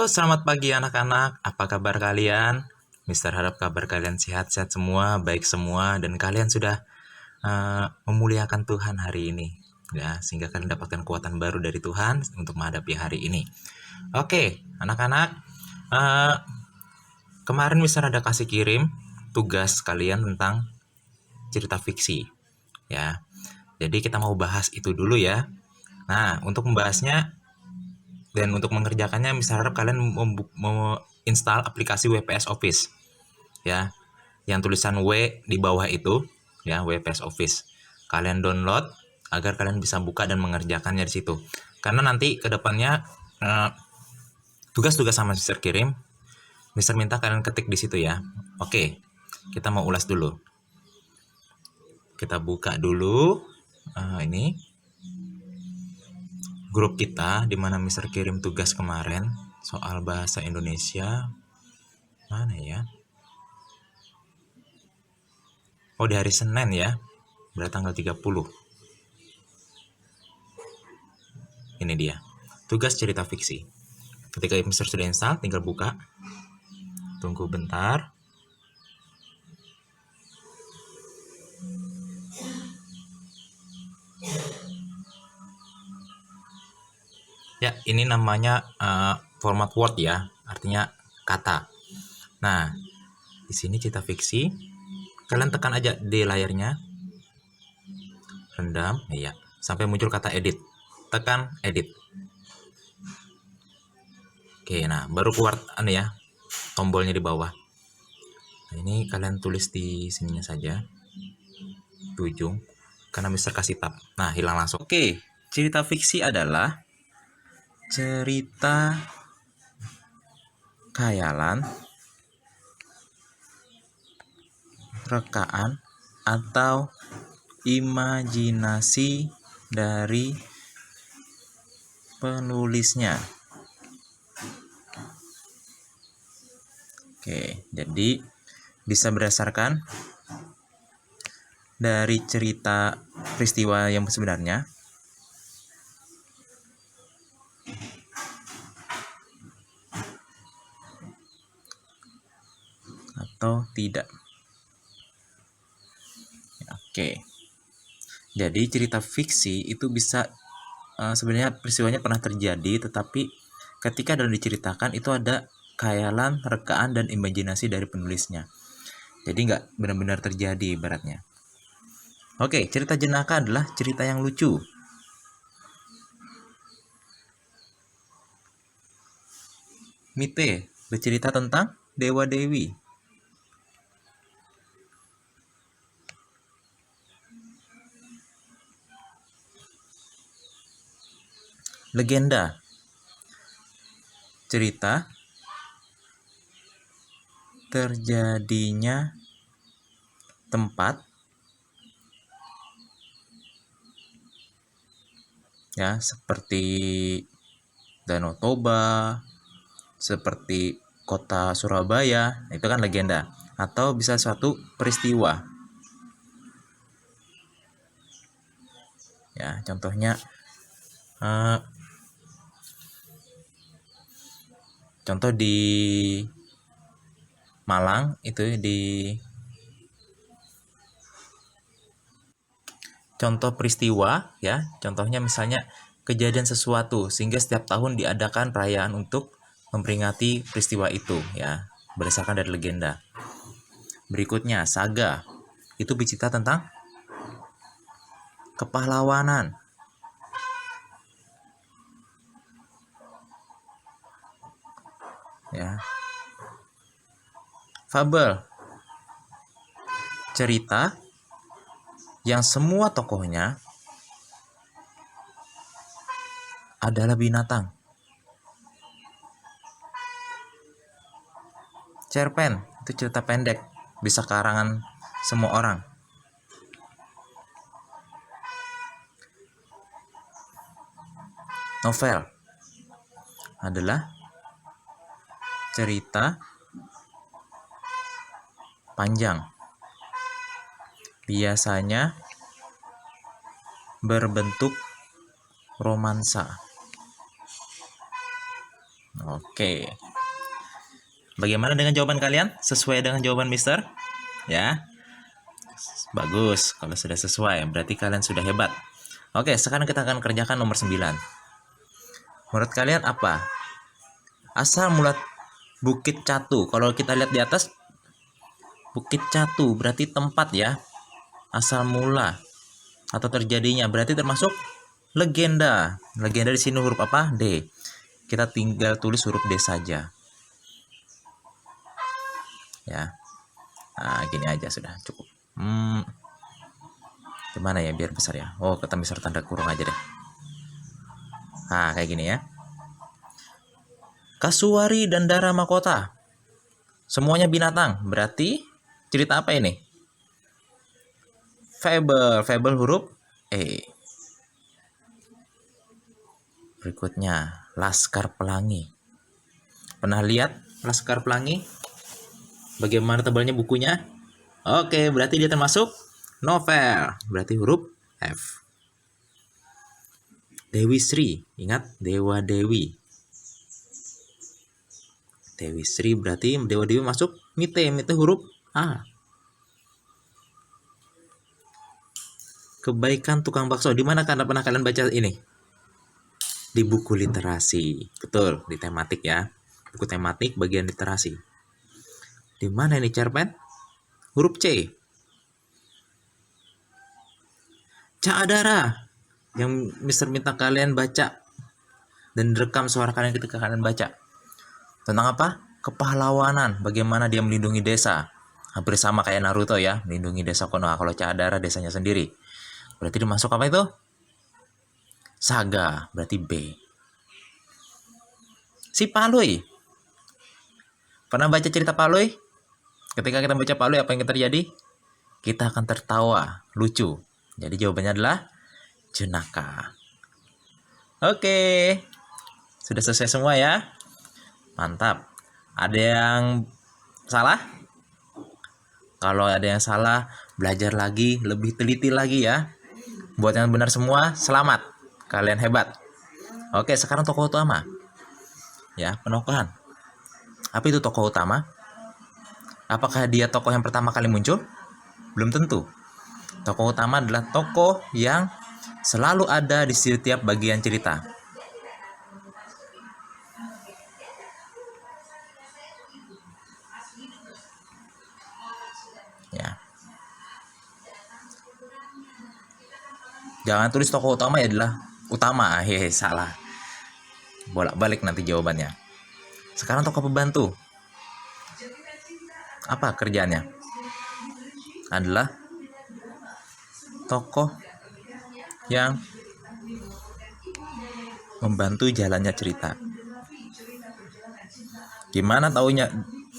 Selamat pagi anak-anak. Apa kabar kalian? Mister harap kabar kalian sehat-sehat semua, baik semua, dan kalian sudah memuliakan Tuhan hari ini. Ya, sehingga kalian dapatkan kekuatan baru dari Tuhan untuk menghadapi hari ini. Oke, anak-anak. eh, Kemarin Mister ada kasih kirim tugas kalian tentang cerita fiksi. Ya, jadi kita mau bahas itu dulu ya. Nah, untuk membahasnya dan untuk mengerjakannya, Mister harap kalian install aplikasi WPS Office. Ya, yang tulisan W di bawah itu, ya, WPS Office. Kalian download agar kalian bisa buka dan mengerjakannya di situ. Karena nanti ke depannya tugas-tugas sama Mister kirim, Mister minta kalian ketik di situ ya. Oke, kita mau ulas dulu. Kita buka dulu ini grup kita di mana Mister kirim tugas kemarin soal bahasa Indonesia. Mana ya? Oh, di hari Senin ya. Berarti tanggal 30. Ini dia. Tugas cerita fiksi. Ketika Mister sudah install, tinggal buka. Tunggu bentar. Ya, ini namanya format Word ya, artinya kata. Nah, di sini cerita fiksi. Kalian tekan aja di layarnya. Rendam, ya, sampai muncul kata edit. Tekan edit. Oke, nah baru keluar ya, tombolnya di bawah. Nah, ini kalian tulis di sininya saja. Di ujung. Karena Mister kasih tab. Nah, hilang langsung. Oke, cerita fiksi adalah cerita khayalan, rekaan, atau imajinasi dari penulisnya. Oke, jadi bisa berdasarkan dari cerita peristiwa yang sebenarnya atau tidak. Oke. Jadi cerita fiksi itu bisa sebenarnya peristiwanya pernah terjadi, tetapi ketika dalam diceritakan itu ada khayalan, rekaan, dan imajinasi dari penulisnya. Jadi nggak benar-benar terjadi ibaratnya. Oke, cerita jenaka adalah cerita yang lucu. Mite bercerita tentang dewa-dewi. Legenda cerita terjadinya tempat ya, seperti Danau Toba, seperti kota Surabaya, itu kan legenda. Atau bisa suatu peristiwa. Ya, contohnya contoh di Malang itu contoh peristiwa ya, contohnya misalnya kejadian sesuatu sehingga setiap tahun diadakan perayaan untuk memperingati peristiwa itu ya, berdasarkan dari legenda. Berikutnya saga, itu bercerita tentang kepahlawanan. Ya. Fabel, cerita yang semua tokohnya adalah binatang. Cerpen, itu cerita pendek, bisa karangan semua orang. Novel adalah cerita panjang, biasanya berbentuk romansa. Oke. Bagaimana dengan jawaban kalian? Sesuai dengan jawaban Mister? Ya. Bagus. Kalau sudah sesuai, berarti kalian sudah hebat. Oke, sekarang kita akan kerjakan nomor 9. Menurut kalian apa? Asal mula Bukit Catu. Kalau kita lihat di atas, Bukit Catu berarti tempat ya. Asal mula atau terjadinya berarti termasuk legenda. Legenda di sini huruf apa? D. Kita tinggal tulis huruf D saja. Ya. Nah, gini aja sudah cukup. Gimana ya biar besar ya? Oh, kita besar tanda kurung aja deh. Nah, kayak gini ya. Kasuari dan Dara Mahkota. Semuanya binatang. Berarti cerita apa ini? Fable. Fable huruf E. Berikutnya, Laskar Pelangi. Pernah lihat Laskar Pelangi? Bagaimana tebalnya bukunya? Oke, berarti dia termasuk novel. Berarti huruf F. Dewi Sri. Ingat, Dewa Dewi. Dewi Sri berarti Dewa Dewi masuk mite. Mite huruf A. Kebaikan Tukang Bakso. Di mana pernah kalian baca ini? Di buku literasi. Betul, di tematik ya. Buku tematik bagian literasi. Di mana ini cerpen? Huruf C. Cak Dara. Yang Mister minta kalian baca dan rekam suara kalian ketika kalian baca. Tentang apa? Kepahlawanan. Bagaimana dia melindungi desa. Hampir sama kayak Naruto ya. Melindungi desa Konoha. Kalau Cak Dara desanya sendiri. Berarti dimasuk apa itu? Saga. Berarti B. Si Palui. Pernah baca cerita Palui? Ketika kita baca Palui, apa yang terjadi? Kita akan tertawa. Lucu. Jadi jawabannya adalah jenaka. Oke. Sudah selesai semua ya? Mantap. Ada yang salah? Kalau ada yang salah, belajar lagi, lebih teliti lagi ya. Buat yang benar semua, selamat. Kalian hebat. Oke, sekarang tokoh utama. Ya, penokohan. Apa itu tokoh utama? Apakah dia tokoh yang pertama kali muncul? Belum tentu. Tokoh utama adalah tokoh yang selalu ada di setiap bagian cerita. Ya. Jangan tulis tokoh utama ya adalah utama. Hehe, salah. Bolak-balik nanti jawabannya. Sekarang tokoh pembantu. Apa kerjaannya? Adalah tokoh yang membantu jalannya cerita. Gimana taunya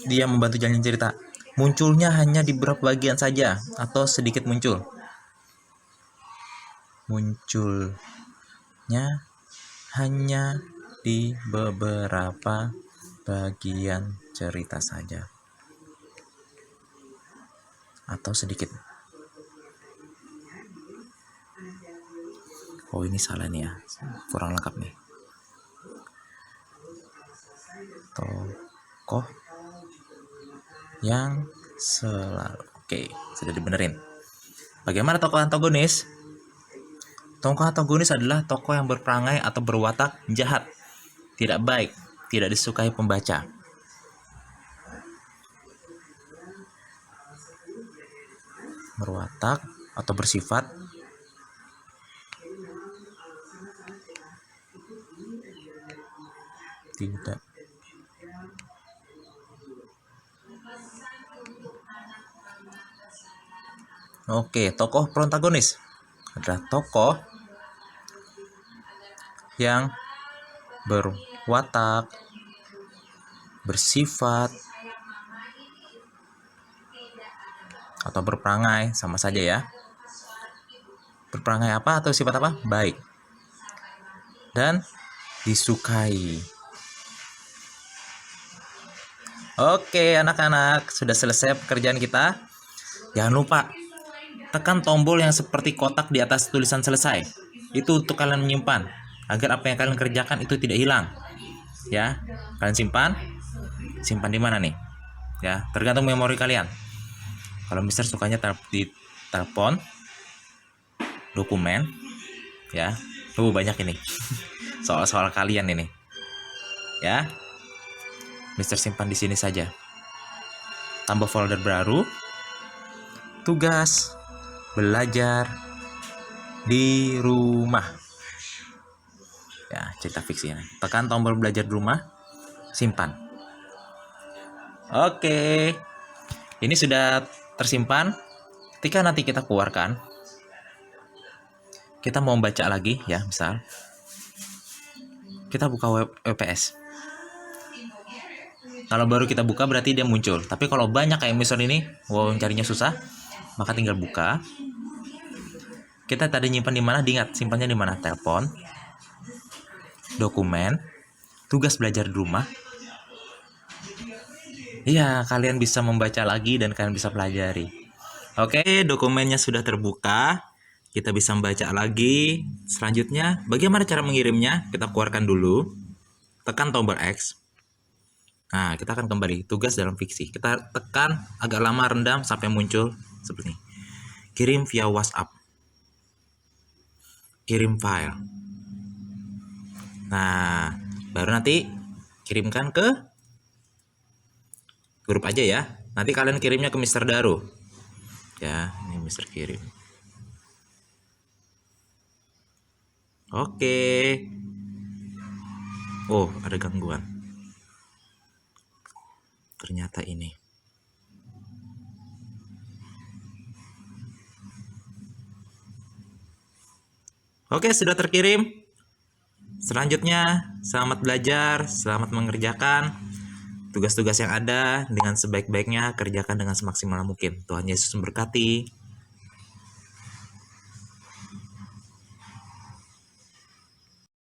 dia membantu jalannya cerita? Munculnya hanya di beberapa bagian saja atau sedikit muncul. Munculnya hanya di beberapa bagian cerita saja atau sedikit. Oh, ini salah nih ya, kurang lengkap nih. Tokoh yang selalu. Oke, sudah dibenerin. Bagaimana tokoh antagonis? Tokoh antagonis adalah tokoh yang berperangai atau berwatak jahat, tidak baik, tidak disukai pembaca. Berwatak atau bersifat tidak. Oke, tokoh protagonis adalah tokoh yang berwatak, bersifat, atau berperangai, sama saja ya. Berperangai apa atau sifat apa? Baik. Dan disukai. Oke, anak-anak, sudah selesai pekerjaan kita. Jangan lupa tekan tombol yang seperti kotak di atas tulisan selesai. Itu untuk kalian menyimpan agar apa yang kalian kerjakan itu tidak hilang. Ya. Kalian simpan di mana nih? Ya, tergantung memori kalian. Kalau Mister sukanya di telepon, dokumen, ya. Banyak ini. Soal-soal kalian ini. Ya. Mister simpan di sini saja. Tambah folder baru. Tugas belajar di rumah. Ya, cerita fiksi ini. Tekan tombol belajar di rumah, simpan. Oke. Ini sudah tersimpan. Ketika nanti kita keluarkan, kita mau baca lagi ya, misal kita buka WPS. Kalau baru kita buka berarti dia muncul. Tapi kalau banyak kayak misal ini, carinya susah, maka tinggal buka. Kita tadi nyimpan di mana? Diingat simpannya di mana? Telepon, dokumen, tugas belajar di rumah. Iya, kalian bisa membaca lagi dan kalian bisa pelajari. Oke, dokumennya sudah terbuka. Kita bisa membaca lagi. Selanjutnya, bagaimana cara mengirimnya? Kita keluarkan dulu. Tekan tombol X. Nah, kita akan kembali. Tugas dalam fiksi. Kita tekan agak lama, rendam sampai muncul seperti ini. Kirim via WhatsApp. Kirim file. Nah, baru nanti kirimkan ke grup aja ya. Nanti kalian kirimnya ke Mister Daru. Ya, ini Mister kirim. Oke. Oh, ada gangguan. Ternyata ini. Oke, sudah terkirim. Selanjutnya, selamat belajar, selamat mengerjakan tugas-tugas yang ada dengan sebaik-baiknya, kerjakan dengan semaksimal mungkin. Tuhan Yesus memberkati.